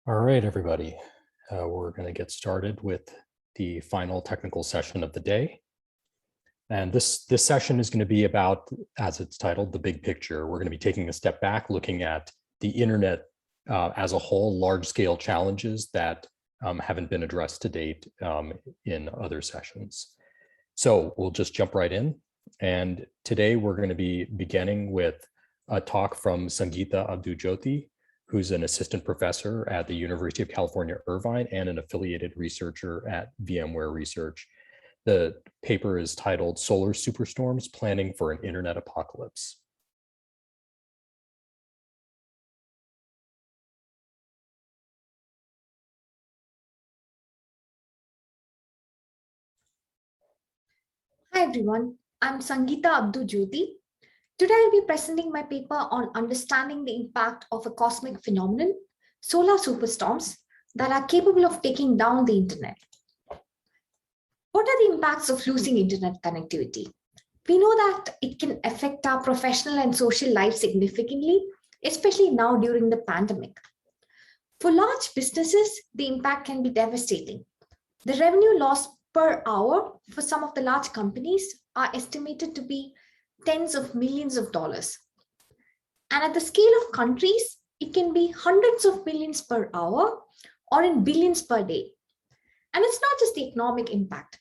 All right, everybody. We're going to get started with the final technical session of the day. And this session is going to be about, as it's titled, the big picture. We're going to be taking a step back, looking at the internet as a whole, large-scale challenges that haven't been addressed to date in other sessions. So we'll just jump right in. And today we're going to be beginning with a talk from Sangeeta Abdujyoti, who's an assistant professor at the University of California, Irvine, and an affiliated researcher at VMware Research. The paper is titled Solar Superstorms, Planning for an Internet Apocalypse. Hi everyone, I'm Sangeeta Abdujyoti. Today I'll be presenting my paper on understanding the impact of a cosmic phenomenon, solar superstorms, that are capable of taking down the internet. What are the impacts of losing internet connectivity? We know that it can affect our professional and social life significantly, especially now during the pandemic. For large businesses, the impact can be devastating. The revenue loss per hour for some of the large companies are estimated to be tens of millions of dollars. And at the scale of countries, it can be hundreds of millions per hour or in billions per day. And it's not just the economic impact.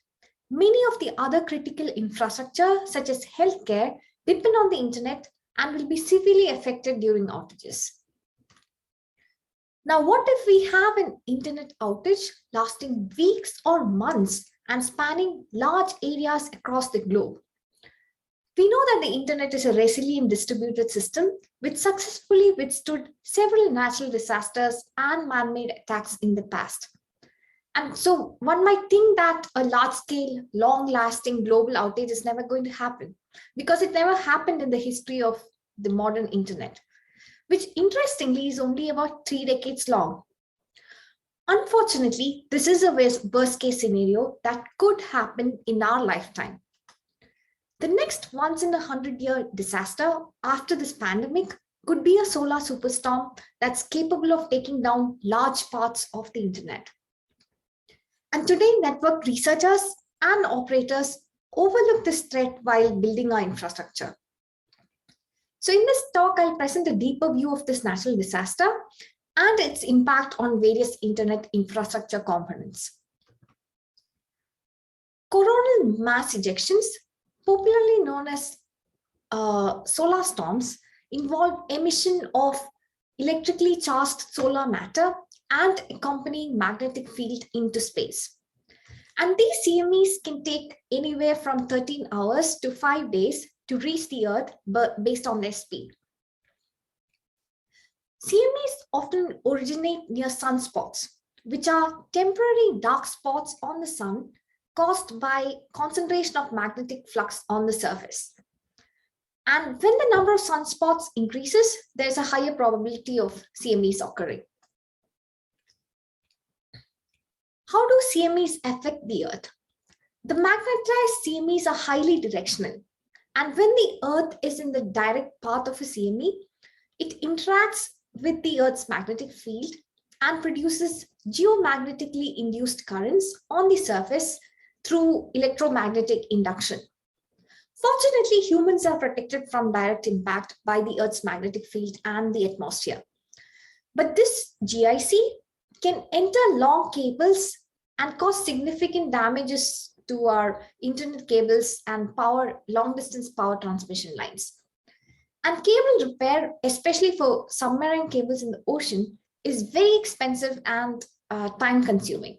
Many of the other critical infrastructure, such as healthcare, depend on the internet and will be severely affected during outages. Now, what if we have an internet outage lasting weeks or months and spanning large areas across the globe? We know that the internet is a resilient distributed system which successfully withstood several natural disasters and man-made attacks in the past. And so one might think that a large-scale, long-lasting global outage is never going to happen because it never happened in the history of the modern internet, which interestingly is only about 3 decades long. Unfortunately, this is a worst-case scenario that could happen in our lifetime. The next once-in-a-100-year disaster after this pandemic could be a solar superstorm that's capable of taking down large parts of the internet. And today, network researchers and operators overlook this threat while building our infrastructure. So in this talk, I'll present a deeper view of this natural disaster and its impact on various internet infrastructure components. Coronal mass ejections, popularly known as solar storms, involve emission of electrically charged solar matter and accompanying magnetic field into space. And these CMEs can take anywhere from 13 hours to 5 days to reach the Earth based on their speed. CMEs often originate near sunspots, which are temporary dark spots on the sun caused by concentration of magnetic flux on the surface. And when the number of sunspots increases, there's a higher probability of CMEs occurring. How do CMEs affect the Earth? The magnetized CMEs are highly directional. And when the Earth is in the direct path of a CME, it interacts with the Earth's magnetic field and produces geomagnetically induced currents on the surface through electromagnetic induction. Fortunately, humans are protected from direct impact by the Earth's magnetic field and the atmosphere. But this GIC can enter long cables and cause significant damages to our internet cables and long-distance power transmission lines. And cable repair, especially for submarine cables in the ocean, is very expensive and time-consuming.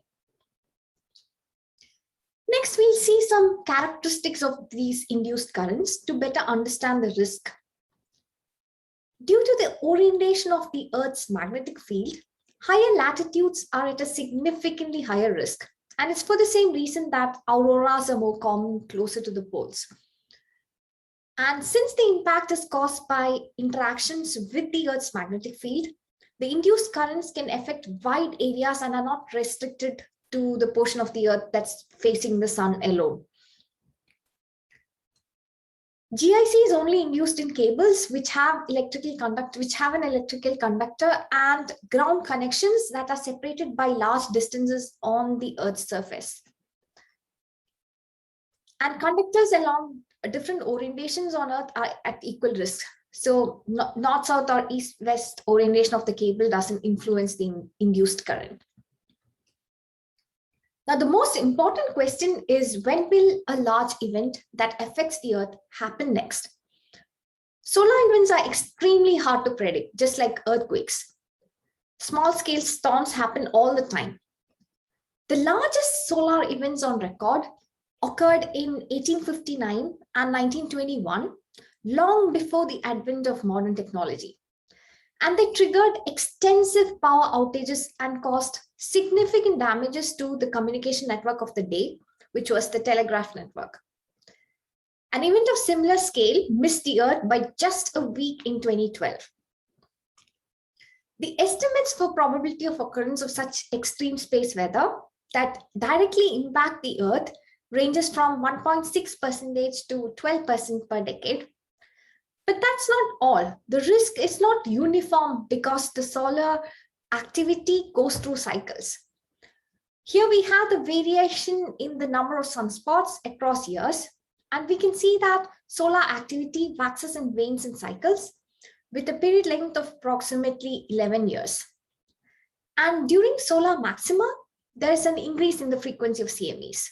Next, we'll see some characteristics of these induced currents to better understand the risk. Due to the orientation of the Earth's magnetic field, higher latitudes are at a significantly higher risk. And it's for the same reason that auroras are more common closer to the poles. And since the impact is caused by interactions with the Earth's magnetic field, the induced currents can affect wide areas and are not restricted to the portion of the Earth that's facing the sun alone. GIC is only induced in cables which have an electrical conductor and ground connections that are separated by large distances on the Earth's surface. And conductors along different orientations on Earth are at equal risk. So north, south, or east, west orientation of the cable doesn't influence the induced current. Now, the most important question is, when will a large event that affects the Earth happen next? Solar events are extremely hard to predict, just like earthquakes. Small-scale storms happen all the time. The largest solar events on record occurred in 1859 and 1921, long before the advent of modern technology. And they triggered extensive power outages and caused significant damages to the communication network of the day, which was the telegraph network. An event of similar scale missed the Earth by just a week in 2012. The estimates for probability of occurrence of such extreme space weather that directly impact the Earth ranges from 1.6% to 12% per decade. But that's not all. The risk is not uniform because the solar activity goes through cycles. Here we have the variation in the number of sunspots across years, and we can see that solar activity waxes and wanes in cycles with a period length of approximately 11 years. And during solar maxima, there is an increase in the frequency of CMEs.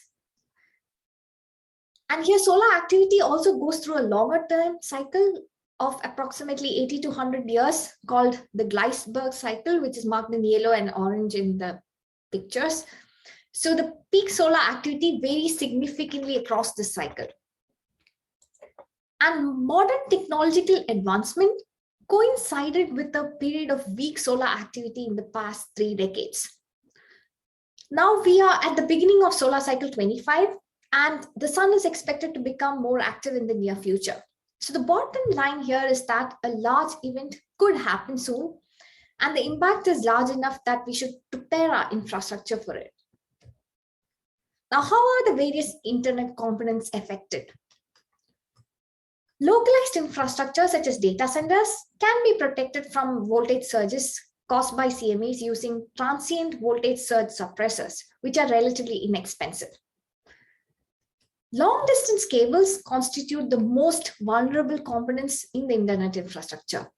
And here solar activity also goes through a longer term cycle of approximately 80 to 100 years called the Gleisberg cycle, which is marked in yellow and orange in the pictures. So the peak solar activity varies significantly across this cycle. And modern technological advancement coincided with a period of weak solar activity in the past 3 decades. Now we are at the beginning of solar cycle 25, and the sun is expected to become more active in the near future. So the bottom line here is that a large event could happen soon, and the impact is large enough that we should prepare our infrastructure for it. Now, how are the various internet components affected? Localized infrastructure such as data centers can be protected from voltage surges caused by CMEs using transient voltage surge suppressors, which are relatively inexpensive. Long-distance cables constitute the most vulnerable components in the internet infrastructure.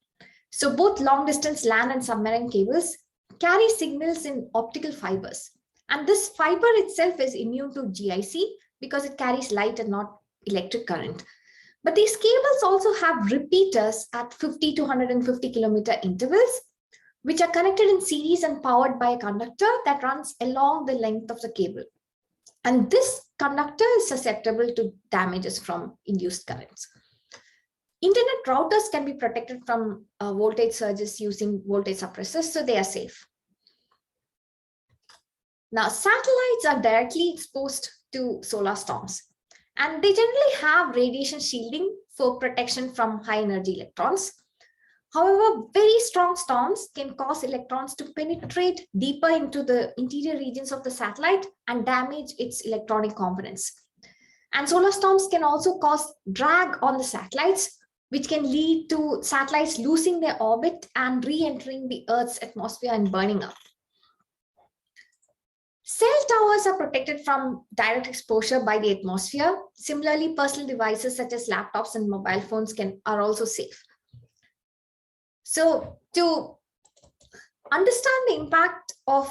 So both long-distance land and submarine cables carry signals in optical fibers. And this fiber itself is immune to GIC because it carries light and not electric current. But these cables also have repeaters at 50 to 150 kilometer intervals, which are connected in series and powered by a conductor that runs along the length of the cable. And this conductor is susceptible to damages from induced currents. Internet routers can be protected from voltage surges using voltage suppressors, so they are safe. Now, satellites are directly exposed to solar storms, and they generally have radiation shielding for protection from high energy electrons. However, very strong storms can cause electrons to penetrate deeper into the interior regions of the satellite and damage its electronic components. And solar storms can also cause drag on the satellites, which can lead to satellites losing their orbit and re-entering the Earth's atmosphere and burning up. Cell towers are protected from direct exposure by the atmosphere. Similarly, personal devices such as laptops and mobile phones are also safe. So to understand the impact of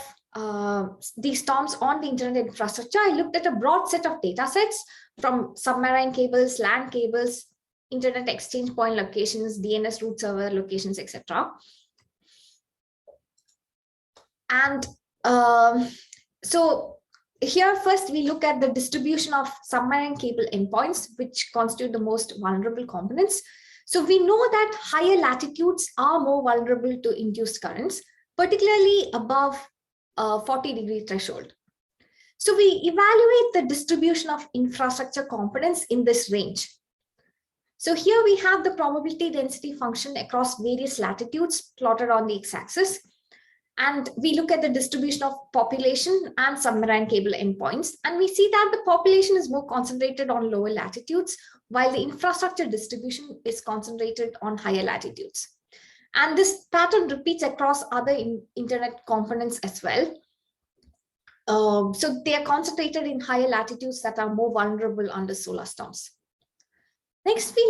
these storms on the internet infrastructure, I looked at a broad set of data sets from submarine cables, land cables, internet exchange point locations, DNS root server locations, etc. And so here first we look at the distribution of submarine cable endpoints, which constitute the most vulnerable components. So we know that higher latitudes are more vulnerable to induced currents, particularly above 40-degree threshold. So we evaluate the distribution of infrastructure components in this range. So here we have the probability density function across various latitudes plotted on the x-axis. And we look at the distribution of population and submarine cable endpoints. And we see that the population is more concentrated on lower latitudes, while the infrastructure distribution is concentrated on higher latitudes. And this pattern repeats across other internet components as well. So they are concentrated in higher latitudes that are more vulnerable under solar storms. Next, we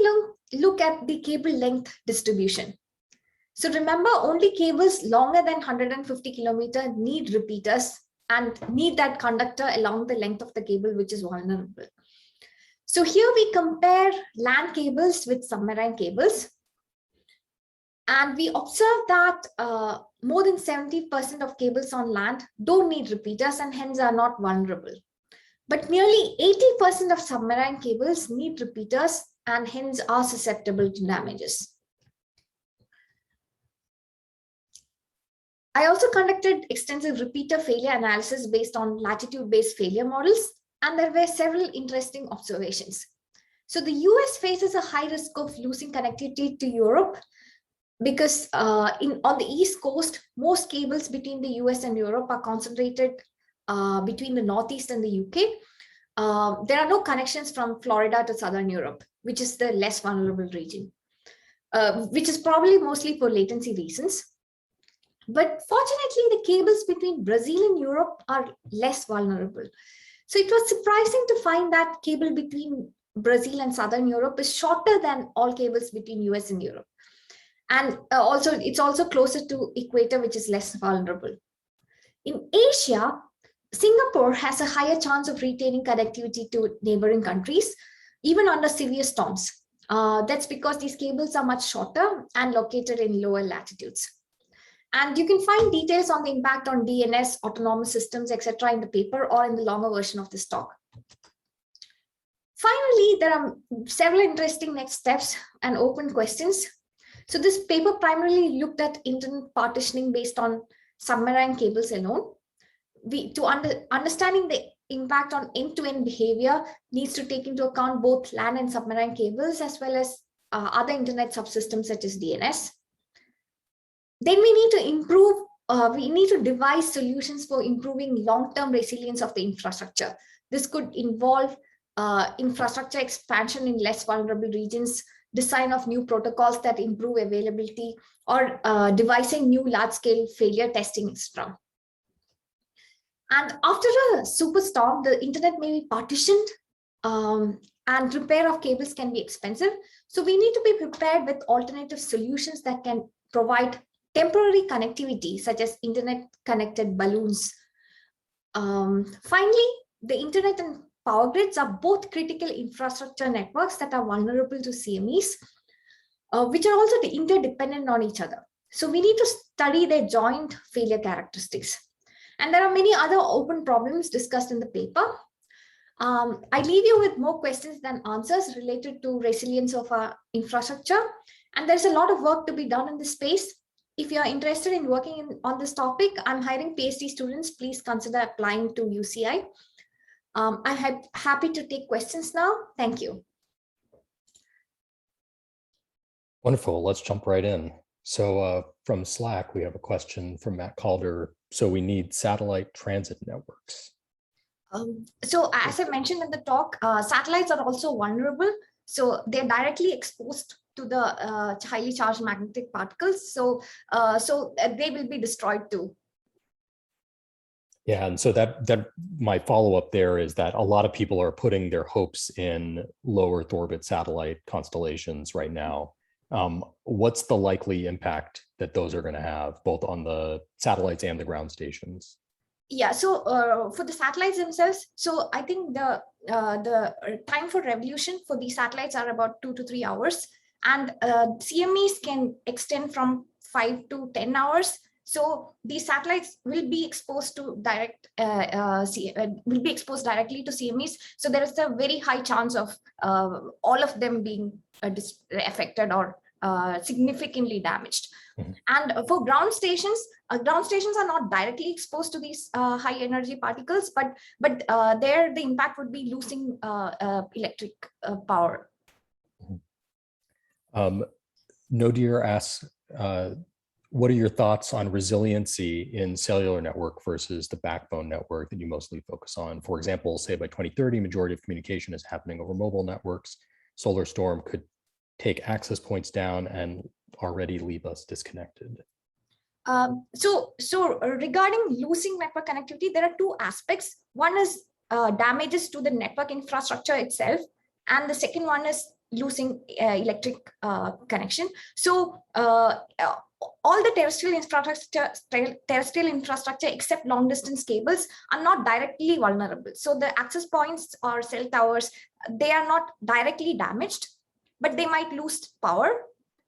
look at the cable length distribution. So remember, only cables longer than 150 kilometers need repeaters and need that conductor along the length of the cable, which is vulnerable. So here we compare land cables with submarine cables. And we observe that more than 70% of cables on land don't need repeaters and hence are not vulnerable. But nearly 80% of submarine cables need repeaters and hence are susceptible to damages. I also conducted extensive repeater failure analysis based on latitude-based failure models, and there were several interesting observations. So the US faces a high risk of losing connectivity to Europe because on the East Coast, most cables between the US and Europe are concentrated between the Northeast and the UK. There are no connections from Florida to Southern Europe, which is the less vulnerable region, which is probably mostly for latency reasons. But fortunately, the cables between Brazil and Europe are less vulnerable. So it was surprising to find that cable between Brazil and Southern Europe is shorter than all cables between US and Europe. And it's also closer to equator, which is less vulnerable. In Asia, Singapore has a higher chance of retaining connectivity to neighboring countries, even under severe storms. That's because these cables are much shorter and located in lower latitudes. And you can find details on the impact on DNS, autonomous systems, etc. in the paper or in the longer version of this talk. Finally, there are several interesting next steps and open questions. So this paper primarily looked at internet partitioning based on submarine cables alone. Understanding the impact on end-to-end behavior needs to take into account both land and submarine cables as well as other internet subsystems such as DNS. Then we need to improve, we need to devise solutions for improving long-term resilience of the infrastructure. This could involve infrastructure expansion in less vulnerable regions, design of new protocols that improve availability, or devising new large-scale failure testing, etc. And after a superstorm, the internet may be partitioned and repair of cables can be expensive. So we need to be prepared with alternative solutions that can provide temporary connectivity, such as internet-connected balloons. Finally, the internet and power grids are both critical infrastructure networks that are vulnerable to CMEs, which are also interdependent on each other. So we need to study their joint failure characteristics. And there are many other open problems discussed in the paper. I leave you with more questions than answers related to resilience of our infrastructure. And there's a lot of work to be done in this space. If you're interested in working on this topic, I'm hiring PhD students. Please consider applying to UCI. I'm happy to take questions now. Thank you. Wonderful. Let's jump right in. So from Slack, we have a question from Matt Calder. So we need satellite transit networks. So as I mentioned in the talk, satellites are also vulnerable. So they're directly exposed to the highly charged magnetic particles. So they will be destroyed too. Yeah, and so that my follow-up there is that a lot of people are putting their hopes in low Earth orbit satellite constellations right now. What's the likely impact that those are going to have, both on the satellites and the ground stations? Yeah, so for the satellites themselves, so I think the time for revolution for these satellites are about 2 to 3 hours, and CMEs can extend from 5 to 10 hours. So these satellites will be exposed to directly to CMEs. So there is a very high chance of all of them being affected or significantly damaged. Mm-hmm. And for ground stations are not directly exposed to these high energy particles, but there the impact would be losing electric power. Nodir asks, what are your thoughts on resiliency in cellular network versus the backbone network that you mostly focus on? For example, say by 2030, majority of communication is happening over mobile networks. solar storm could take access points down and already leave us disconnected? So regarding losing network connectivity, there are two aspects. One is damages to the network infrastructure itself, and the second one is losing electric connection. So all the terrestrial infrastructure except long distance cables are not directly vulnerable. So the access points or cell towers, they are not directly damaged, but they might lose power.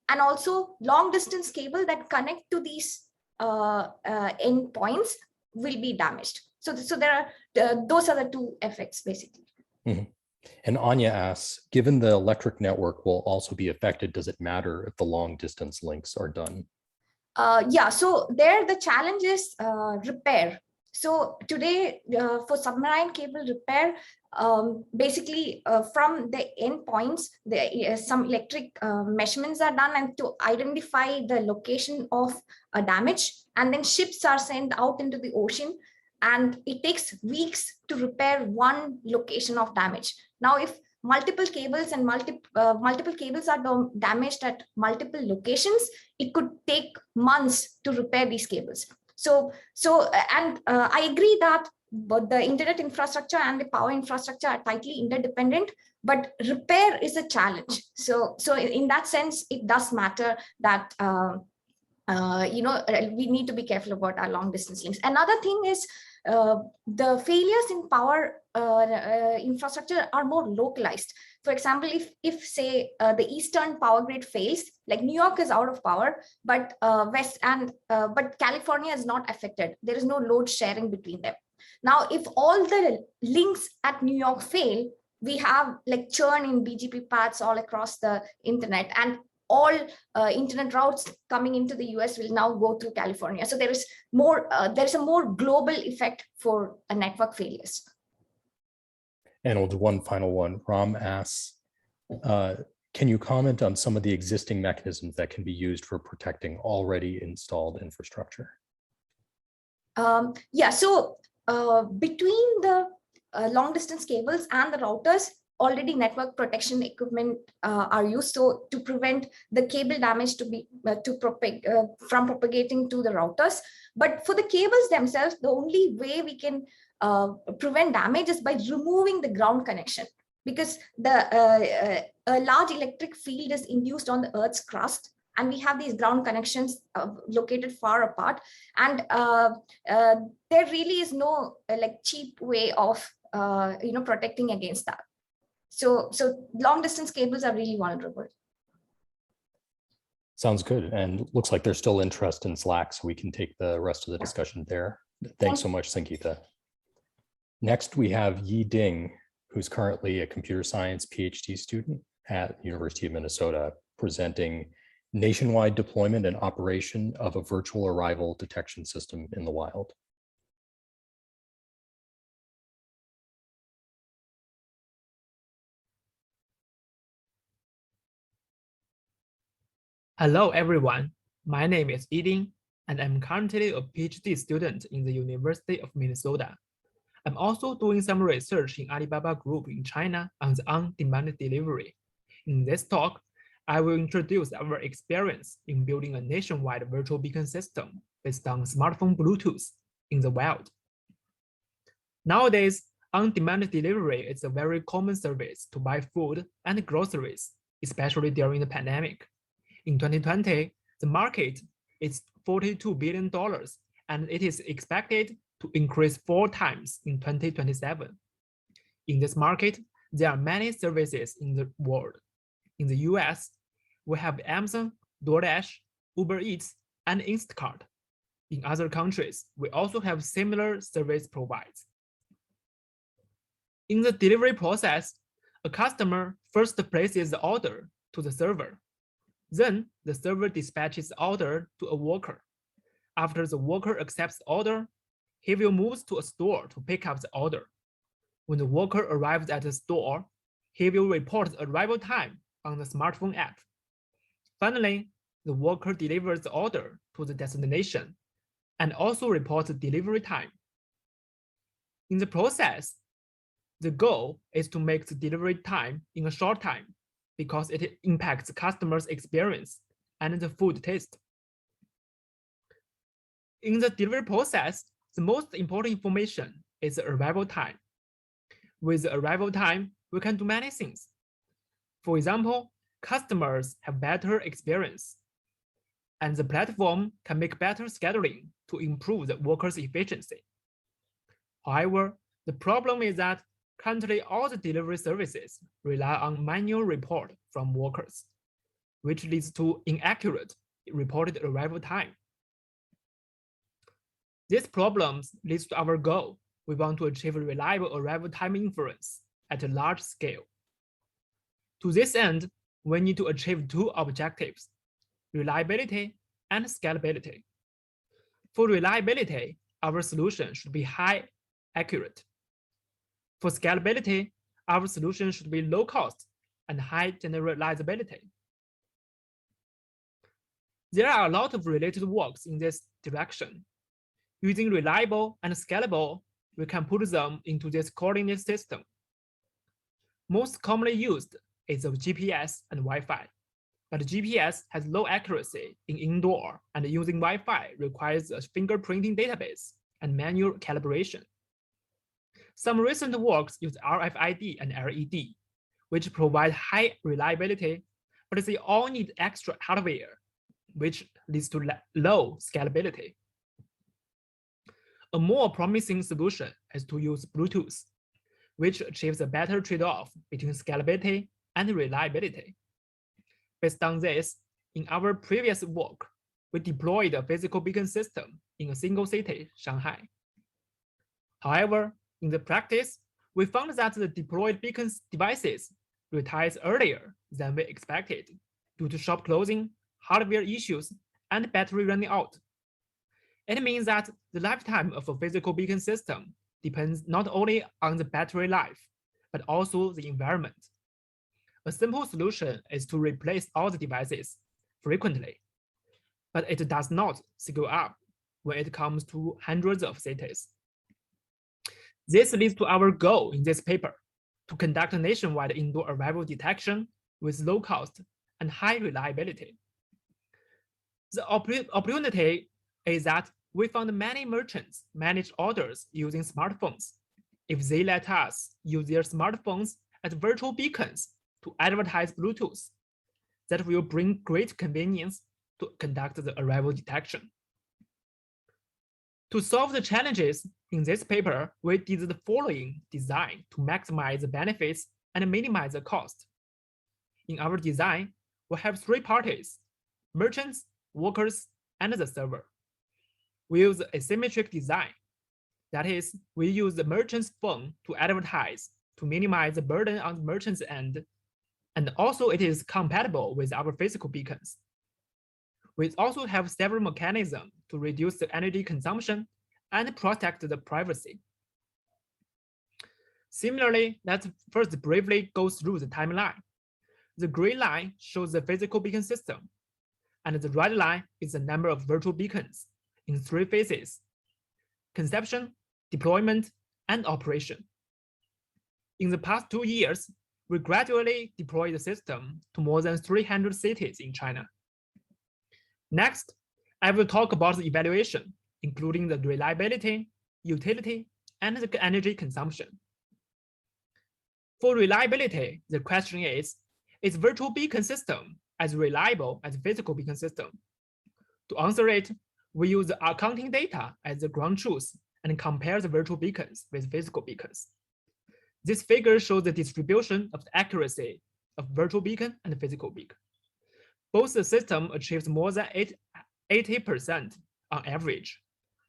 And also long distance cable that connect to these endpoints will be damaged. So there are those are the two effects basically. Mm-hmm. And Anya asks, given the electric network will also be affected, does it matter if the long distance links are done? Yeah, so there the challenge is repair. So today for submarine cable repair, basically from the endpoints, some electric measurements are done and to identify the location of a damage, and then ships are sent out into the ocean, and it takes weeks to repair one location of damage. Now, if multiple cables and multiple cables are damaged at multiple locations, it could take months to repair these cables. So I agree that both the internet infrastructure and the power infrastructure are tightly interdependent, but repair is a challenge. So in that sense, it does matter that we need to be careful about our long distance links. Another thing is the failures in power infrastructure are more localized. For example, if say the eastern power grid fails, like New York is out of power, but but California is not affected. There is no load sharing between them. Now, if all the links at New York fail, we have like churn in BGP paths all across the internet, and all internet routes coming into the US will now go through California. So there is a more global effect for network failures. And we'll do one final one. Ram asks, can you comment on some of the existing mechanisms that can be used for protecting already installed infrastructure? Yeah, so between the long distance cables and the routers, already network protection equipment are used to prevent the cable damage from propagating to the routers. But for the cables themselves, the only way we can prevent damage is by removing the ground connection, because a large electric field is induced on the Earth's crust, and we have these ground connections located far apart, and there really is no cheap way of protecting against that. So long distance cables are really vulnerable. Sounds good. And looks like there's still interest in Slack, so we can take the rest of the discussion there. Thanks so much, Sangeeta. Next, we have Yi Ding, who's currently a computer science PhD student at University of Minnesota, presenting nationwide deployment and operation of a virtual arrival detection system in the wild. Hello, everyone. My name is Yiding, and I'm currently a PhD student in the University of Minnesota. I'm also doing some research in Alibaba Group in China on the on-demand delivery. In this talk, I will introduce our experience in building a nationwide virtual beacon system based on smartphone Bluetooth in the wild. Nowadays, on-demand delivery is a very common service to buy food and groceries, especially during the pandemic. In 2020, the market is $42 billion, and it is expected to increase 4 times in 2027. In this market, there are many services in the world. In the US, we have Amazon, DoorDash, Uber Eats, and Instacart. In other countries, we also have similar service providers. In the delivery process, a customer first places the order to the server. Then the server dispatches the order to a worker. After the worker accepts the order, he will move to a store to pick up the order. When the worker arrives at the store, he will report the arrival time on the smartphone app. Finally, the worker delivers the order to the destination and also reports the delivery time. In the process, the goal is to make the delivery time in a short time because it impacts customers' experience and the food taste. In the delivery process, the most important information is the arrival time. With the arrival time, we can do many things. For example, customers have better experience, and the platform can make better scheduling to improve the workers' efficiency. However, the problem is that currently all the delivery services rely on manual report from workers, which leads to inaccurate reported arrival time. These problems leads to our goal. We want to achieve reliable arrival time inference at a large scale. To this end, we need to achieve two objectives: reliability and scalability. For reliability, our solution should be high accurate. For scalability, our solution should be low cost and high generalizability. There are a lot of related works in this direction. Using reliable and scalable, we can put them into this coordinate system. Most commonly used is the GPS and Wi-Fi, but GPS has low accuracy in indoor, and using Wi-Fi requires a fingerprinting database and manual calibration. Some recent works use RFID and LED, which provide high reliability, but they all need extra hardware, which leads to low scalability. A more promising solution is to use Bluetooth, which achieves a better trade-off between scalability and reliability. Based on this, in our previous work, we deployed a physical beacon system in a single city, Shanghai. However, in the practice, we found that the deployed beacon devices retires earlier than we expected due to shop closing, hardware issues, and battery running out. It means that the lifetime of a physical beacon system depends not only on the battery life, but also the environment. A simple solution is to replace all the devices frequently, but it does not scale up when it comes to hundreds of cities. This leads to our goal in this paper, to conduct a nationwide indoor arrival detection with low cost and high reliability. The opportunity is that we found many merchants manage orders using smartphones. If they let us use their smartphones as virtual beacons to advertise Bluetooth, that will bring great convenience to conduct the arrival detection. To solve the challenges in this paper, we did the following design to maximize the benefits and minimize the cost. In our design, we have three parties: merchants, workers, and the server. We use asymmetric design. That is, we use the merchant's phone to advertise to minimize the burden on the merchant's end, and also it is compatible with our physical beacons. We also have several mechanisms to reduce the energy consumption and protect the privacy. Similarly, let's first briefly go through the timeline. The gray line shows the physical beacon system, and the red line is the number of virtual beacons in three phases: conception, deployment, and operation. In the past 2 years, we gradually deployed the system to more than 300 cities in China. Next, I will talk about the evaluation, including the reliability, utility, and the energy consumption. For reliability, the question is virtual beacon system as reliable as physical beacon system? To answer it, we use the accounting data as the ground truth and compare the virtual beacons with physical beacons. This figure shows the distribution of the accuracy of virtual beacon and physical beacon. Both the system achieves more than 80% on average.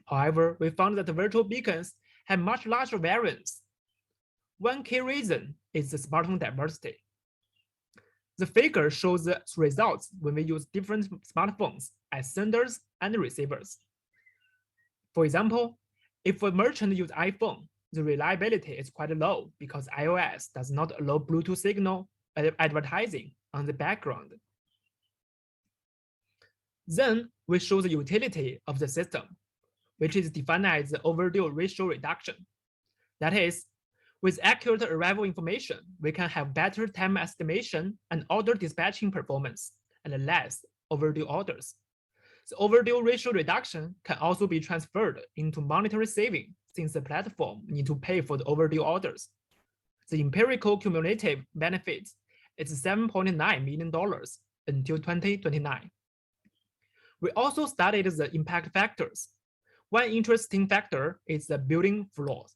However, we found that the virtual beacons have much larger variance. One key reason is the smartphone diversity. The figure shows the results when we use different smartphones as senders and receivers. For example, if a merchant uses iPhone, the reliability is quite low because iOS does not allow Bluetooth signal advertising on the background. Then we show the utility of the system, which is defined as the overdue ratio reduction. That is, With accurate arrival information, we can have better time estimation and order dispatching performance and less overdue orders. The overdue ratio reduction can also be transferred into monetary saving since the platform needs to pay for the overdue orders. The empirical cumulative benefit is $7.9 million until 2029. We also studied the impact factors. One interesting factor is the building floors.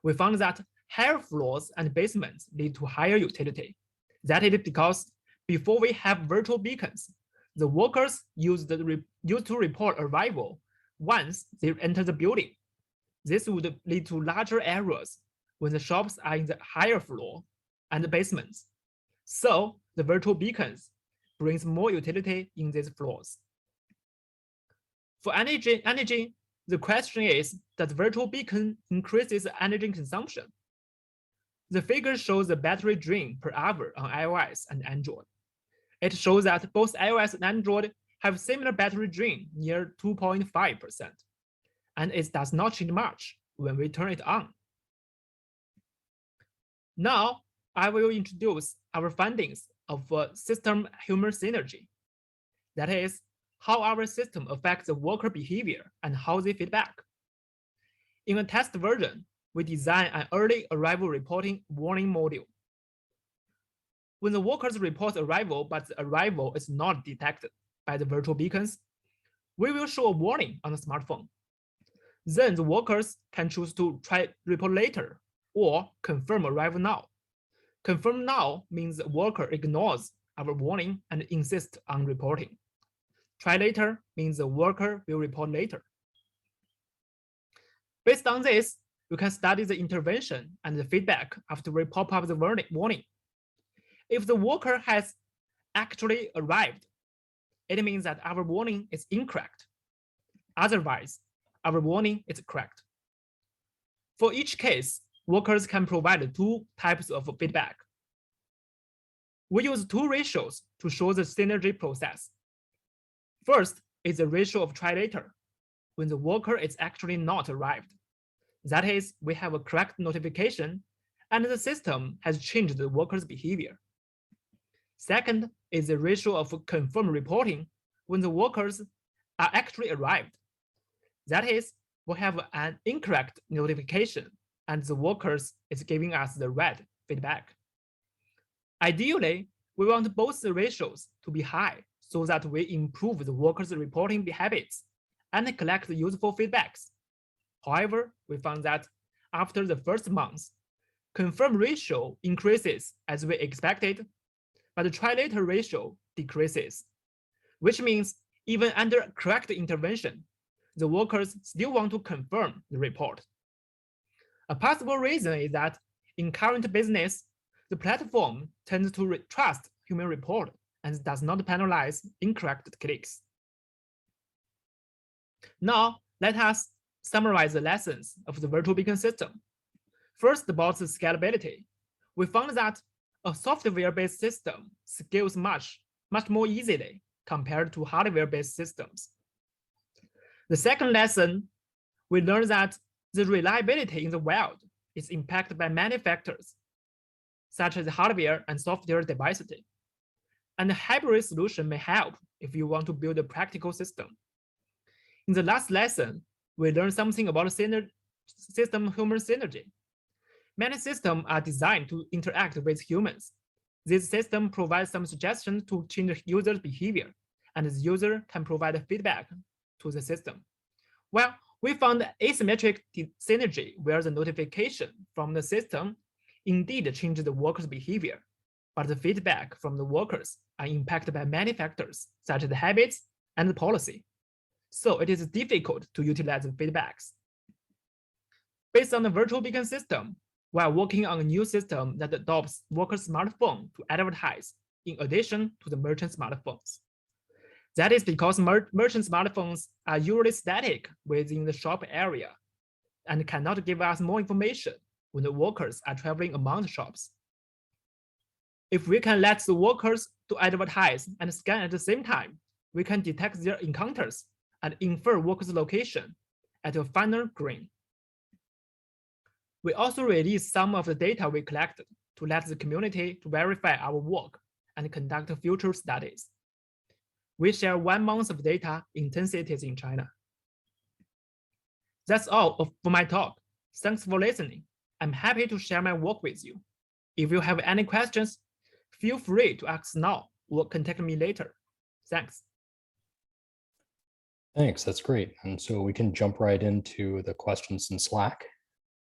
We found that higher floors and basements lead to higher utility. That is because before we have virtual beacons, the workers used to report arrival once they enter the building. This would lead to larger errors when the shops are in the higher floor and the basements. So the virtual beacons brings more utility in these floors. For energy, the question is, does virtual beacon increases energy consumption? The figure shows the battery drain per hour on iOS and Android. It shows that both iOS and Android have similar battery drain near 2.5%, and it does not change much when we turn it on. Now, I will introduce our findings of system-human synergy. That is, how our system affects the worker behavior and how they feedback. In a test version, we design an early arrival reporting warning module. When the workers report arrival, but the arrival is not detected by the virtual beacons, we will show a warning on the smartphone. Then the workers can choose to try report later or confirm arrival now. Confirm now means the worker ignores our warning and insists on reporting. Try later means the worker will report later. Based on this, we can study the intervention and the feedback after we pop up the warning. If the worker has actually arrived, it means that our warning is incorrect. Otherwise, our warning is correct. For each case, workers can provide two types of feedback. We use two ratios to show the synergy process. First is the ratio of try later, when the worker is actually not arrived. That is, we have a correct notification and the system has changed the worker's behavior. Second is the ratio of confirmed reporting when the workers are actually arrived. That is, we have an incorrect notification and the workers is giving us the red feedback. Ideally, we want both the ratios to be high so that we improve the workers' reporting habits and collect useful feedbacks. However, we found that after the first month, confirm ratio increases as we expected, but the try later ratio decreases, which means even under correct intervention, the workers still want to confirm the report. A possible reason is that in current business, the platform tends to trust human report and does not penalize incorrect clicks. Now, let us summarize the lessons of the virtual beacon system. First, about the scalability. We found that a software-based system scales much more easily compared to hardware-based systems. The second lesson, we learned that the reliability in the wild is impacted by many factors, such as hardware and software diversity. And a hybrid solution may help if you want to build a practical system. In the last lesson, we learned something about system-human synergy. Many systems are designed to interact with humans. This system provides some suggestions to change user's behavior, and the user can provide feedback to the system. Well, we found asymmetric synergy where the notification from the system indeed changes the worker's behavior, but the feedback from the workers are impacted by many factors, such as the habits and the policy. So it is difficult to utilize the feedbacks. Based on the virtual beacon system, we are working on a new system that adopts workers' smartphone to advertise in addition to the merchant smartphones. That is because merchant smartphones are usually static within the shop area and cannot give us more information when the workers are traveling among the shops. If we can let the workers to advertise and scan at the same time, we can detect their encounters and infer workers' location at a finer grain. We also release some of the data we collected to let the community to verify our work and conduct future studies. We share 1 month of data in 10 cities in China. That's all for my talk. Thanks for listening. I'm happy to share my work with you. If you have any questions, feel free to ask now or contact me later. Thanks. Thanks, that's great. And so we can jump right into the questions in Slack.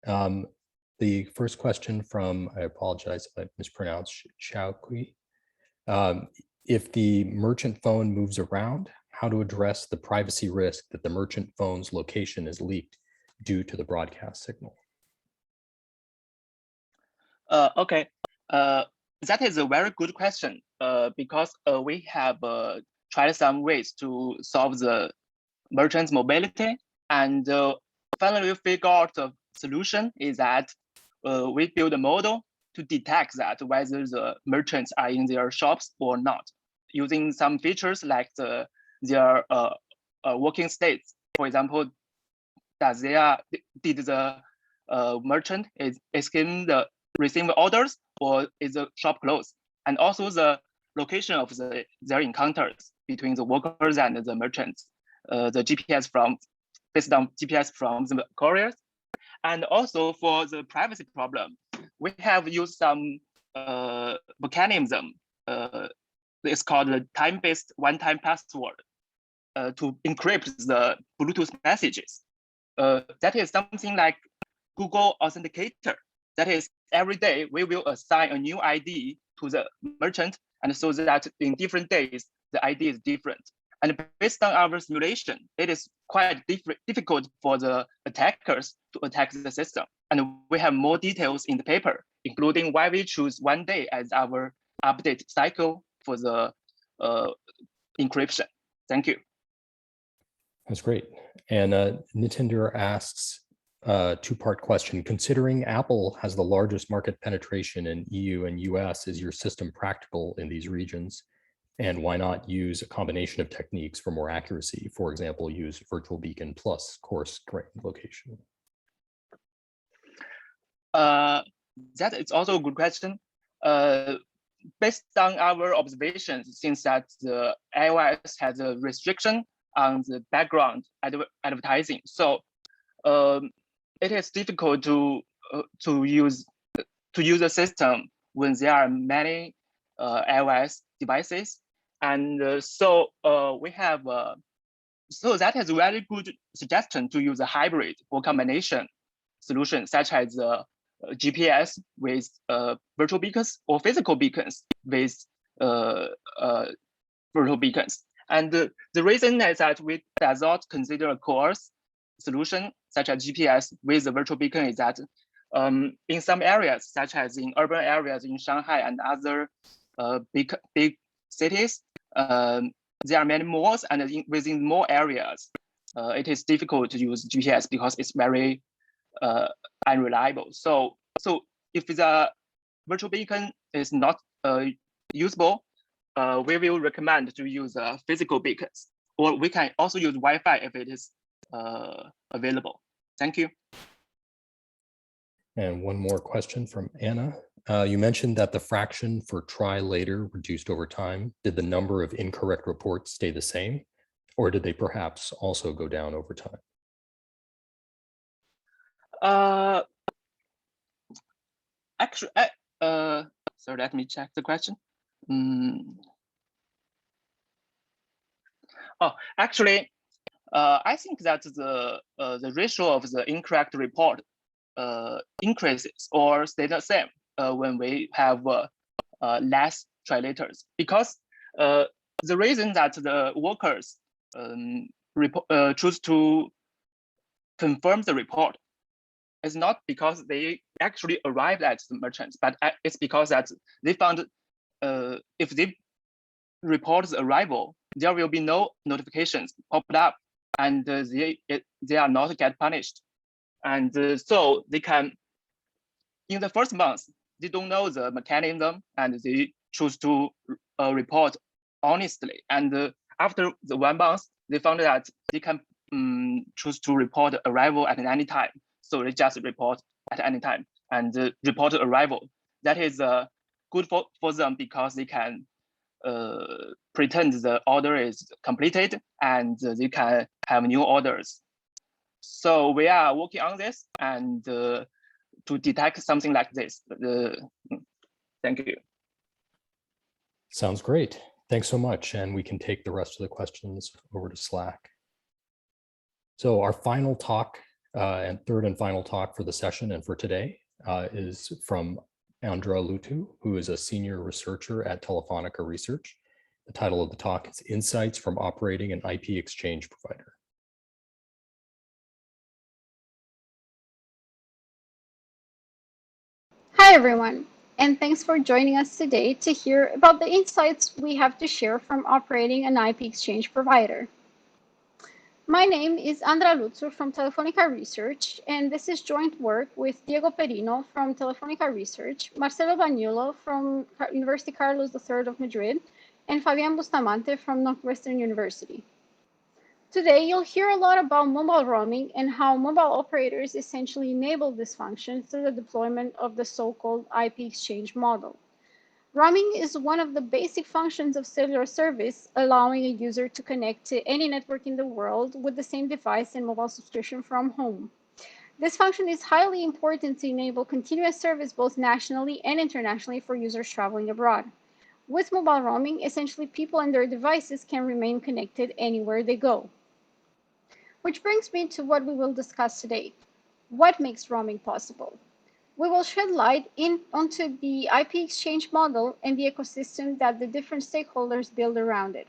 The first question from, I apologize if I mispronounced, Xiaokui. If the merchant phone moves around, how to address the privacy risk that the merchant phone's location is leaked due to the broadcast signal? Okay, that is a very good question because we have tried some ways to solve the merchant's mobility, and finally we figure out the solution is that we build a model to detect that whether the merchants are in their shops or not, using some features like their working states. For example, did the merchant is in the receiving orders or is the shop closed, and also the location of their encounters between the workers and the merchants, the GPS based on GPS from the couriers. And also for the privacy problem, we have used some mechanism. It's called the time-based one-time password to encrypt the Bluetooth messages. That is something like Google Authenticator. That is, every day we will assign a new ID to the merchant, and so that in different days the ID is different. And based on our simulation, it is quite difficult for the attackers to attack the system. And we have more details in the paper, including why we choose 1 day as our update cycle for the encryption. Thank you. That's great. And Nitinder asks a two-part question. Considering Apple has the largest market penetration in EU and US, is your system practical in these regions? And why not use a combination of techniques for more accuracy? For example, use virtual beacon plus coarse grain location. That is also a good question. Based on our observations, since that the iOS has a restriction on the background advertising, so it is difficult to use a system when there are many iOS devices. And so we have, so that is a very good suggestion to use a hybrid or combination solution, such as GPS with virtual beacons or physical beacons with virtual beacons. And the reason is that we does not consider a coarse solution, such as GPS with the virtual beacon, is that in some areas, such as in urban areas in Shanghai and other big cities, there are many malls, and within more areas, it is difficult to use GPS because it's very unreliable. So if the virtual beacon is not usable, we will recommend to use physical beacons, or we can also use Wi-Fi if it is available. Thank you. And one more question from Anna. You mentioned that the fraction for try later reduced over time. Did the number of incorrect reports stay the same, or did they perhaps also go down over time? Actually, so let me check the question. Oh, actually, I think that the ratio of the incorrect report increases or stay the same when we have less trilators, because the reason that the workers choose to confirm the report is not because they actually arrived at the merchants, but it's because that they found if they report the arrival, there will be no notifications popped up, and they are not get punished. And so they can, in the first month, they don't know the mechanism, and they choose to report honestly. And after the 1 month, they found that they can choose to report arrival at any time. so they just report at any time and report arrival. That is good for them because they can pretend the order is completed and they can have new orders. So we are working on this and to detect something like this. Thank you. Sounds great. Thanks so much. And we can take the rest of the questions over to Slack. So our final talk and third and final talk for the session and for today is from Andra Lutu, who is a senior researcher at Telefonica Research. The title of the talk is Insights from Operating an IP Exchange Provider. Hi, everyone, and thanks for joining us today to hear about the insights we have to share from operating an IP exchange provider. My name is Andra Lutzu from Telefonica Research, and this is joint work with Diego Perino from Telefonica Research, Marcelo Bagnolo from University Carlos III of Madrid, and Fabian Bustamante from Northwestern University. Today, you'll hear a lot about mobile roaming and how mobile operators essentially enable this function through the deployment of the so-called IP exchange model. Roaming is one of the basic functions of cellular service, allowing a user to connect to any network in the world with the same device and mobile subscription from home. This function is highly important to enable continuous service both nationally and internationally for users traveling abroad. With mobile roaming, essentially people and their devices can remain connected anywhere they go. Which brings me to what we will discuss today. What makes roaming possible? We will shed light onto the IP exchange model and the ecosystem that the different stakeholders build around it.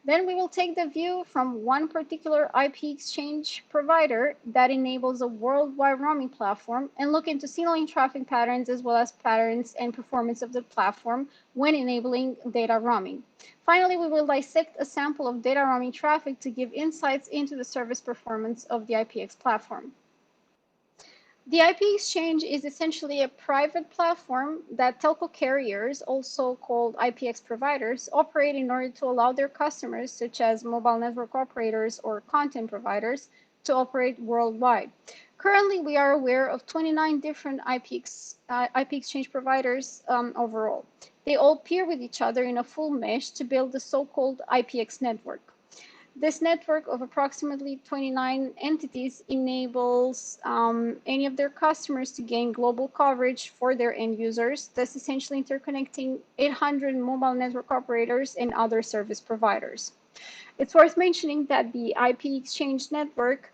Then we will take the view from one particular IP exchange provider that enables a worldwide roaming platform and look into signaling traffic patterns as well as patterns and performance of the platform when enabling data roaming. Finally, we will dissect a sample of data roaming traffic to give insights into the service performance of the IPX platform. The IP exchange is essentially a private platform that telco carriers, also called IPX providers, operate in order to allow their customers, such as mobile network operators or content providers, to operate worldwide. Currently, we are aware of 29 different IP exchange providers overall. They all peer with each other in a full mesh to build the so-called IPX network. This network of approximately 29 entities enables any of their customers to gain global coverage for their end users, thus essentially interconnecting 800 mobile network operators and other service providers. It's worth mentioning that the IP exchange network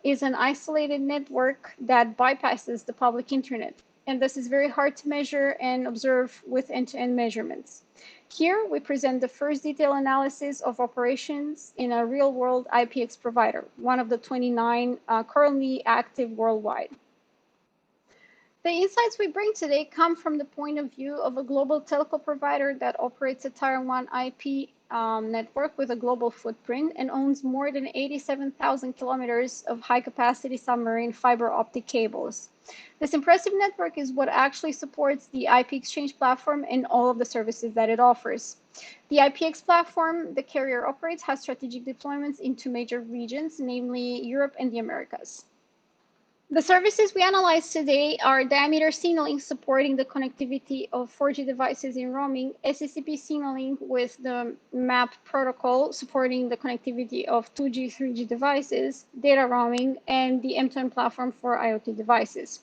is an isolated network that bypasses the public internet, and this is very hard to measure and observe with end-to-end measurements. Here, we present the first detailed analysis of operations in a real-world IPX provider, one of the 29 currently active worldwide. The insights we bring today come from the point of view of a global telco provider that operates a Tier 1 IP network with a global footprint and owns more than 87,000 kilometers of high-capacity submarine fiber optic cables. This impressive network is what actually supports the IP exchange platform and all of the services that it offers. The IPX platform the carrier operates has strategic deployments in two major regions, namely Europe and the Americas. The services we analyze today are diameter signaling supporting the connectivity of 4G devices in roaming, SCCP signaling with the MAP protocol supporting the connectivity of 2G, 3G devices, data roaming, and the M2M platform for IoT devices.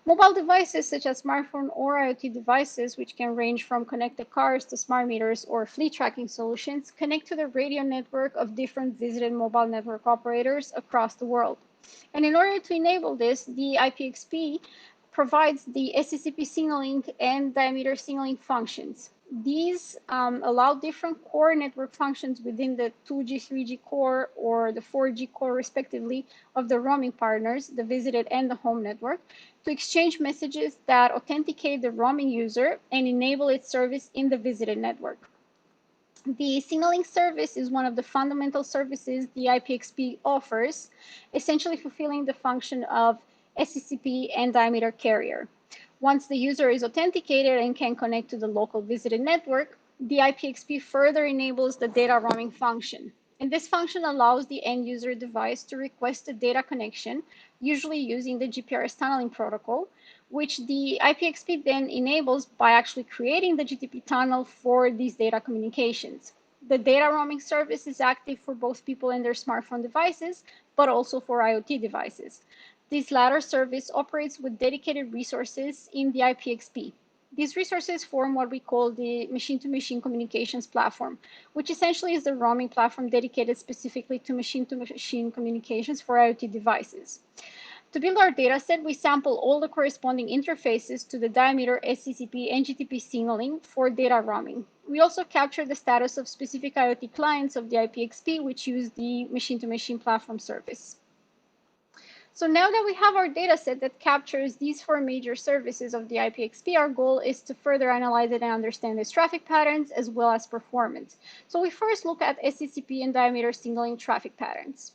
Mobile devices such as smartphone or IoT devices, which can range from connected cars to smart meters or fleet tracking solutions, connect to the radio network of different visited mobile network operators across the world. And in order to enable this, the IPXP provides the SCCP signaling and diameter signaling functions. These allow different core network functions within the 2G, 3G core or the 4G core respectively of the roaming partners, the visited and the home network, to exchange messages that authenticate the roaming user and enable its service in the visited network. The signaling service is one of the fundamental services the IPXP offers, essentially fulfilling the function of SCCP and diameter carrier. Once the user is authenticated and can connect to the local visited network, the IPXP further enables the data roaming function. And this function allows the end user device to request a data connection, usually using the GPRS tunneling protocol, which the IPXP then enables by actually creating the GTP tunnel for these data communications. The data roaming service is active for both people and their smartphone devices, but also for IoT devices. This latter service operates with dedicated resources in the IPXP. These resources form what we call the machine-to-machine communications platform, which essentially is the roaming platform dedicated specifically to machine-to-machine communications for IoT devices. To build our dataset, we sample all the corresponding interfaces to the diameter SCCP and GTP signaling for data roaming. We also capture the status of specific IoT clients of the IPXP, which use the machine-to-machine platform service. So now that we have our data set that captures these 4 major services of the IPXP, our goal is to further analyze it and understand its traffic patterns as well as performance. So we first look at SCCP and diameter signaling traffic patterns.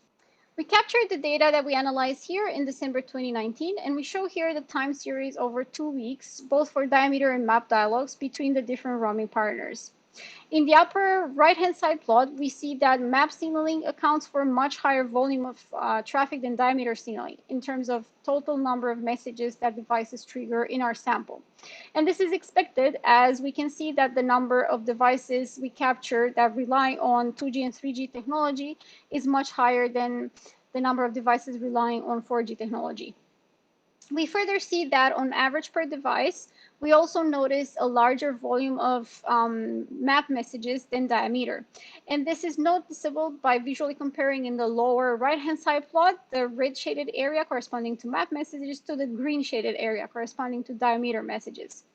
We captured the data that we analyzed here in December 2019, and we show here the time series over 2 weeks, both for diameter and map dialogues between the different roaming partners. In the upper right-hand side plot, we see that map signaling accounts for a much higher volume of traffic than diameter signaling in terms of total number of messages that devices trigger in our sample. And this is expected as we can see that the number of devices we capture that rely on 2G and 3G technology is much higher than the number of devices relying on 4G technology. We further see that on average per device, we also notice a larger volume of map messages than diameter. And this is noticeable by visually comparing in the lower right-hand side plot, the red shaded area corresponding to map messages to the green shaded area corresponding to diameter messages.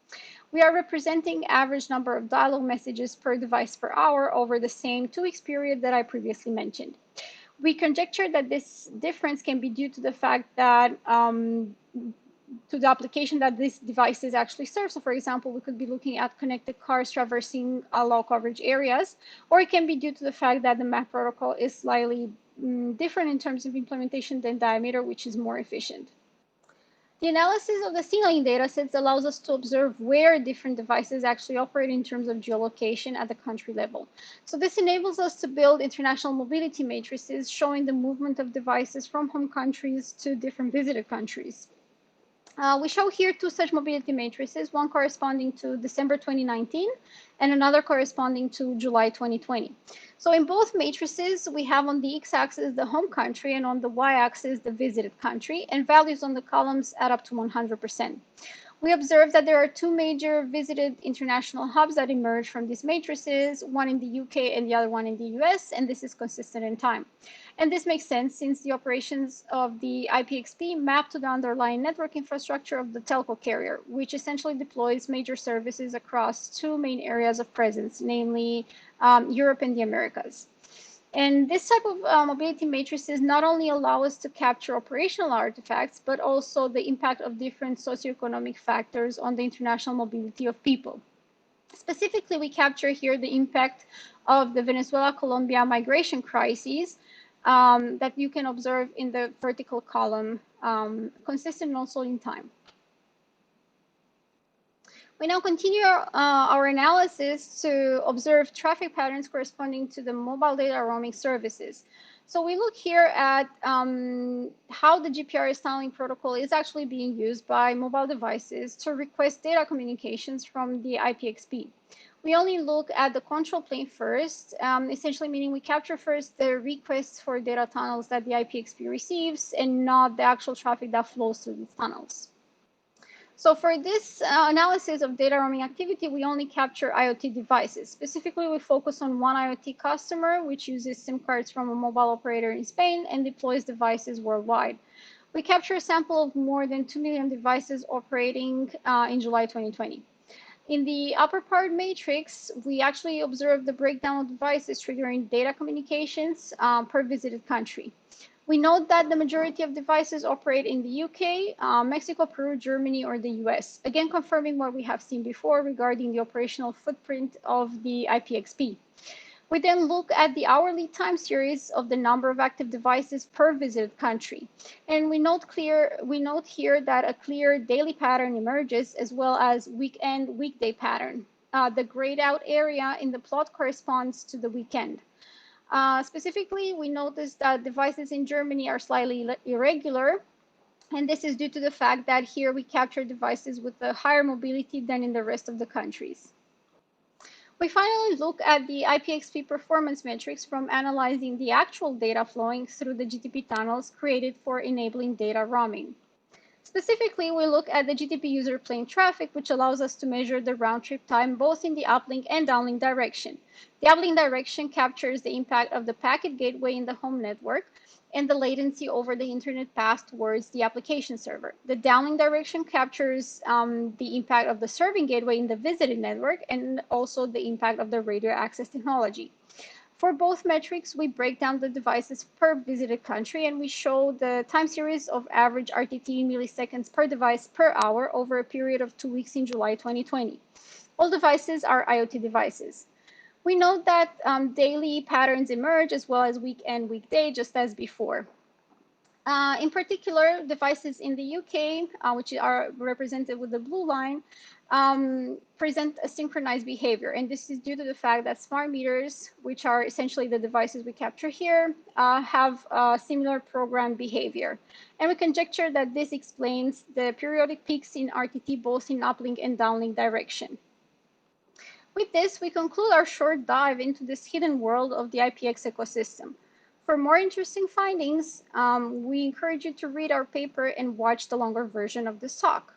We are representing average number of dialogue messages per device per hour over the same 2 weeks period that I previously mentioned. We conjecture that this difference can be due to the fact that to the application that these devices actually serve. So for example, we could be looking at connected cars traversing low coverage areas, or it can be due to the fact that the map protocol is slightly different in terms of implementation than diameter, which is more efficient. The analysis of the signaling data sets allows us to observe where different devices actually operate in terms of geolocation at the country level. So this enables us to build international mobility matrices showing the movement of devices from home countries to different visited countries. We show here 2 such mobility matrices, one corresponding to December 2019 and another corresponding to July 2020. So in both matrices, we have on the x-axis the home country and on the y-axis the visited country, and values on the columns add up to 100%. We observe that there are 2 major visited international hubs that emerge from these matrices, one in the UK and the other one in the US, and this is consistent in time. And this makes sense since the operations of the IPXP map to the underlying network infrastructure of the telco carrier, which essentially deploys major services across 2 main areas of presence, namely Europe and the Americas. And this type of mobility matrices not only allow us to capture operational artifacts, but also the impact of different socioeconomic factors on the international mobility of people. Specifically, we capture here the impact of the Venezuela-Colombia migration crises that you can observe in the vertical column, consistent also in time. We now continue our analysis to observe traffic patterns corresponding to the mobile data roaming services. So we look here at how the GPRS tunneling protocol is actually being used by mobile devices to request data communications from the IPXP. We only look at the control plane first, essentially meaning we capture first the requests for data tunnels that the IPXP receives and not the actual traffic that flows through these tunnels. So for this analysis of data roaming activity, we only capture IoT devices. Specifically, we focus on one IoT customer, which uses SIM cards from a mobile operator in Spain and deploys devices worldwide. We capture a sample of more than 2 million devices operating in July 2020. In the upper part matrix, we actually observe the breakdown of devices triggering data communications per visited country. We note that the majority of devices operate in the UK, Mexico, Peru, Germany, or the US, again confirming what we have seen before regarding the operational footprint of the IPXP. We then look at the hourly time series of the number of active devices per visited country. And we note here that a clear daily pattern emerges as well as weekend, weekday pattern. The grayed out area in the plot corresponds to the weekend. Specifically, we noticed that devices in Germany are slightly irregular, and this is due to the fact that here we capture devices with a higher mobility than in the rest of the countries. We finally look at the IPXP performance metrics from analyzing the actual data flowing through the GTP tunnels created for enabling data roaming. Specifically, we look at the GTP user plane traffic, which allows us to measure the round trip time both in the uplink and downlink direction. The uplink direction captures the impact of the packet gateway in the home network and the latency over the internet path towards the application server. The downlink direction captures the impact of the serving gateway in the visited network and also the impact of the radio access technology. For both metrics, we break down the devices per visited country, and we show the time series of average RTT milliseconds per device per hour over a period of 2 weeks in July 2020. All devices are IoT devices. We note that daily patterns emerge as well as week and weekday, just as before. In particular, devices in the UK, which are represented with the blue line, present a synchronized behavior. And this is due to the fact that smart meters, which are essentially the devices we capture here, have similar program behavior. And we conjecture that this explains the periodic peaks in RTT, both in uplink and downlink direction. With this, we conclude our short dive into this hidden world of the IPX ecosystem. For more interesting findings, we encourage you to read our paper and watch the longer version of this talk.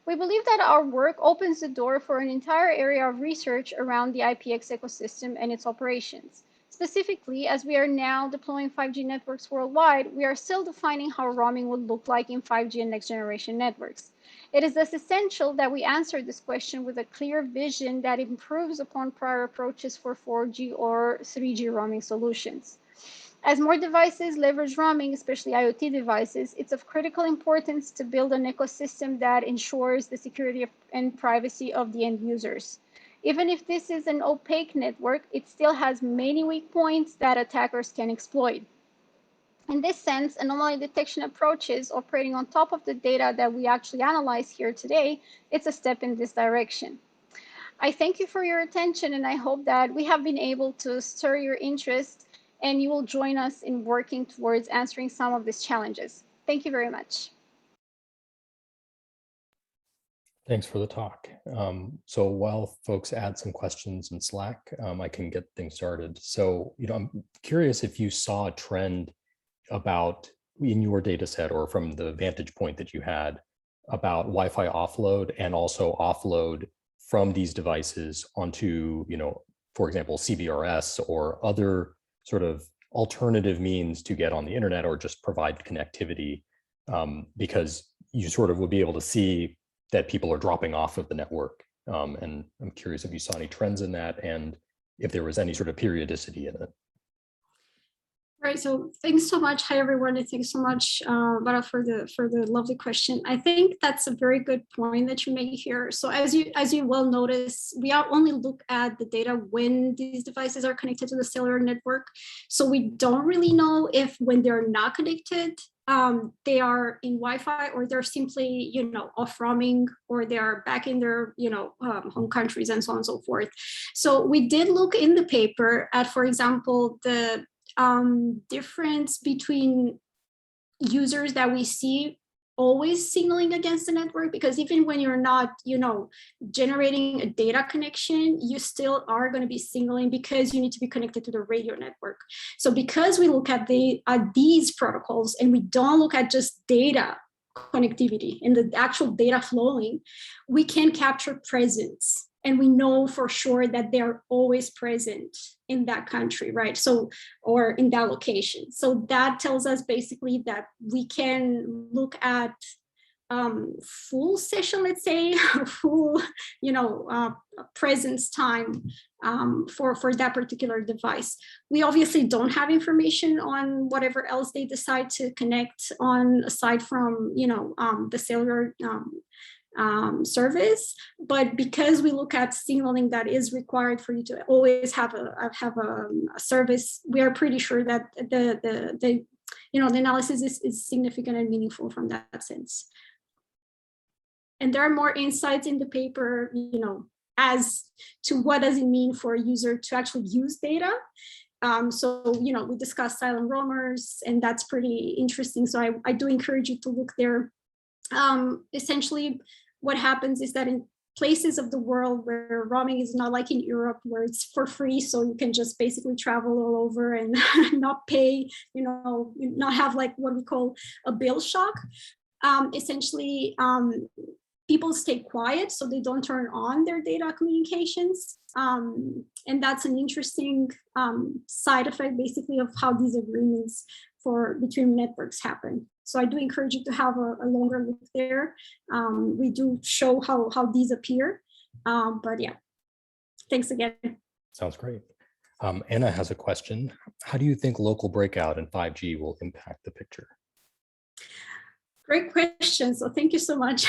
We believe that our work opens the door for an entire area of research around the IPX ecosystem and its operations. Specifically, as we are now deploying 5G networks worldwide, we are still defining how roaming would look like in 5G and next generation networks. It is thus essential that we answer this question with a clear vision that improves upon prior approaches for 4G or 3G roaming solutions. As more devices leverage roaming, especially IoT devices, it's of critical importance to build an ecosystem that ensures the security and privacy of the end users. Even if this is an opaque network, it still has many weak points that attackers can exploit. In this sense, anomaly detection approaches operating on top of the data that we actually analyze here today, it's a step in this direction. I thank you for your attention, and I hope that we have been able to stir your interest and you will join us in working towards answering some of these challenges. Thank you very much. Thanks for the talk. So while folks add some questions in Slack, I can get things started. So, I'm curious if you saw a trend about in your data set or from the vantage point that you had about Wi-Fi offload and also offload from these devices onto, for example, CBRS or other sort of alternative means to get on the internet or just provide connectivity, because you sort of would be able to see that people are dropping off of the network. And I'm curious if you saw any trends in that and if there was any sort of periodicity in it. Right. So thanks so much. Hi, everyone. And thanks so much, Bara, for the lovely question. I think that's a very good point that you make here. So as you well notice, we only look at the data when these devices are connected to the cellular network. So we don't really know if when they're not connected, they are in Wi-Fi or they're simply, off roaming, or they are back in their, home countries and so on and so forth. So we did look in the paper at, for example, the difference between users that we see always signaling against the network, because even when you're not, generating a data connection, you still are going to be signaling because you need to be connected to the radio network. So because we look at these protocols and we don't look at just data connectivity and the actual data flowing, we can capture presence. And we know for sure that they're always present in that country, right? So, or in that location. So that tells us basically that we can look at full session, let's say, full, presence time for that particular device. We obviously don't have information on whatever else they decide to connect on, aside from, the cellular service, but because we look at signaling that is required for you to always have a service, we are pretty sure that the analysis is significant and meaningful from that sense. And there are more insights in the paper, as to what does it mean for a user to actually use data. So, you know, we discussed silent roamers, and that's pretty interesting. So I do encourage you to look there. Essentially, what happens is that in places of the world where roaming is not like in Europe, where it's for free, so you can just basically travel all over and not pay, you know, not have like what we call a bill shock. Essentially, people stay quiet, so they don't turn on their data communications. And that's an interesting side effect, basically, of how these agreements between networks happen. So I do encourage you to have a longer look there. We do show how these appear, but yeah, thanks again. Sounds great. Anna has a question. How do you think local breakout in 5G will impact the picture? Great question. So thank you so much.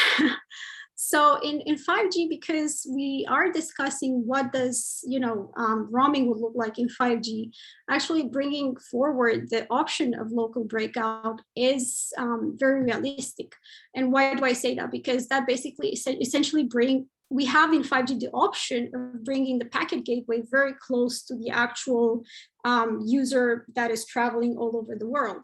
So in 5G, because we are discussing what does, you know, roaming would look like in 5G, actually bringing forward the option of local breakout is very realistic. And why do I say that? Because that basically essentially we have in 5G the option of bringing the packet gateway very close to the actual user that is traveling all over the world.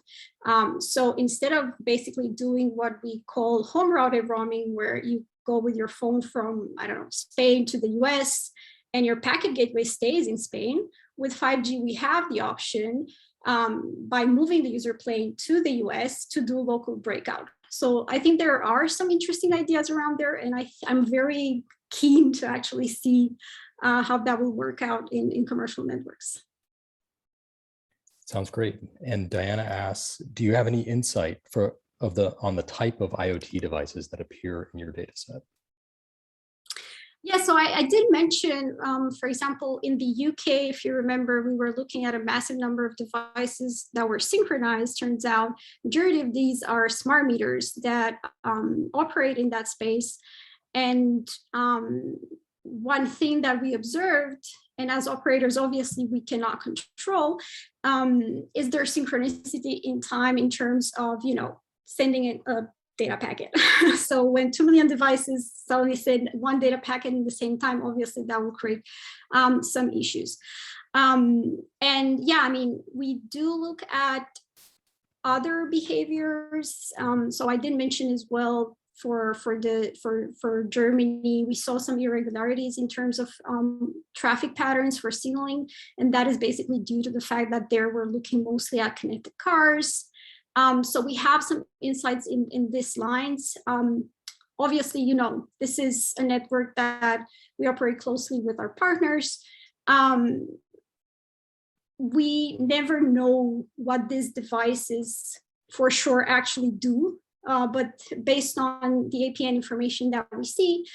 So instead of basically doing what we call home routed roaming, where you go with your phone from, I don't know, Spain to the US, and your packet gateway stays in Spain, with 5G, we have the option by moving the user plane to the US to do local breakout. So I think there are some interesting ideas around there, and I'm very keen to actually see how that will work out in commercial networks. Sounds great. And Diana asks, do you have any insight on the type of IoT devices that appear in your data set? Yeah, so I did mention, for example, in the UK, if you remember, we were looking at a massive number of devices that were synchronized. Turns out, majority of these are smart meters that operate in that space. And one thing that we observed, and as operators, obviously we cannot control, is their synchronicity in time in terms of, you know, sending in a data packet. So when 2 million devices suddenly send one data packet in the same time, obviously that will create some issues. And yeah, I mean, we do look at other behaviors. So I did mention as well for Germany, we saw some irregularities in terms of traffic patterns for signaling, and that is basically due to the fact that they were looking mostly at connected cars. So we have some insights in these lines. Obviously, you know, this is a network that we operate closely with our partners. We never know what these devices for sure actually do, but based on the APN information that we see,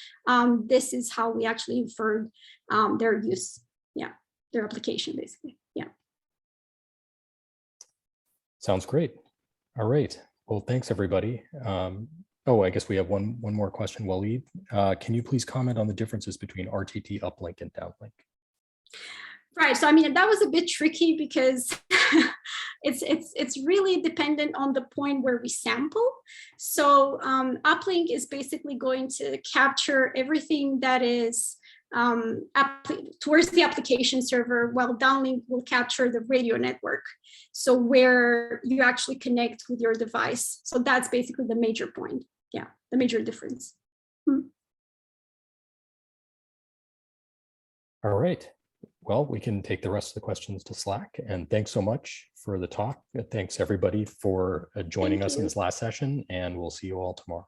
this is how we actually inferred their use, yeah, their application basically, yeah. Sounds great. All right. Well, thanks everybody. Oh, I guess we have one more question, Waleed. Can you please comment on the differences between RTT uplink and downlink? Right. So I mean, that was a bit tricky because it's really dependent on the point where we sample. So uplink is basically going to capture everything that is towards the application server, while downlink will capture the radio network. So where you actually connect with your device. So that's basically the major point. Yeah, the major difference. All right. Well, we can take the rest of the questions to Slack. And thanks so much for the talk. Thanks everybody for joining us in this last session, and we'll see you all tomorrow.